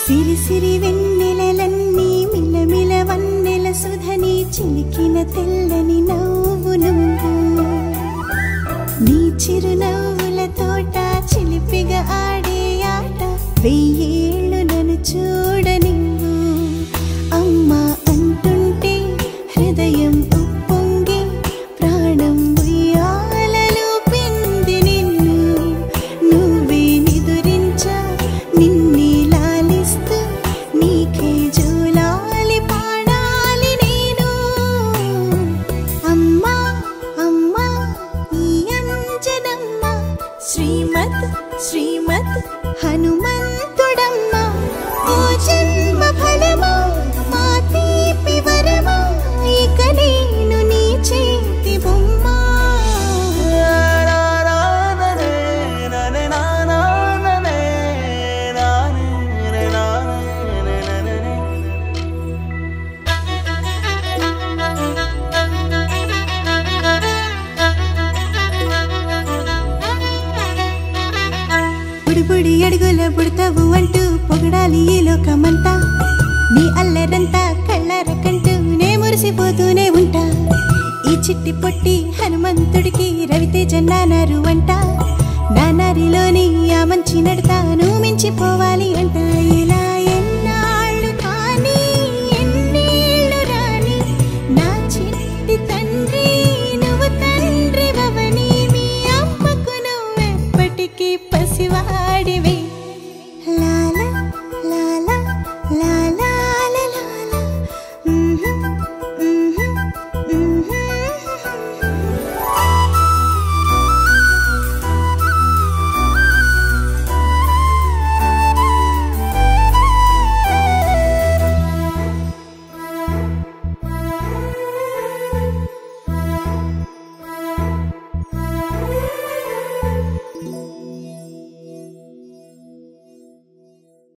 సిరి సిరి వెన్నెలలన్నీ మిలమిల వన్నెల సుధని చిలికిన తెల్లని నవ్వు నువ్వు నీ చిరునవ్వుల తోట చిలిపిగా ఆడే ఆట వెయ్యేళ్ళు నన్ను చూడనివ్వు అమ్మా అంటుంటే హృదయం ఉప్పొంగి ప్రాణం ఉయ్యాలలో పిండి నిన్ను నువ్వే నిదురించా నిన్నే లాలిస్తూ నీకే జోలాలి పాడాలి నేను అమ్మా అమ్మా ఈ అంజనమ్మ శ్రీమత్ శ్రీమత్ హనుమంతుడమ్మ ఓ జన్మ ఫలమా మా తీపి వరమా ఇక నేను నీ చేతి బొమ్మ బుడి అడుగుల బుడతావు అంటూ పొగడాలి ఈ లోకమంతా నీ అల్లరంతా కళ్ళరకంటూ నే మురిసిపోతూనే ఉంటా ఈ చిట్టి పొట్టి హనుమంతుడికి రవితేజ నానారు అంట నానారిలోని ఆ మంచి నడతాను మించిపోవాలి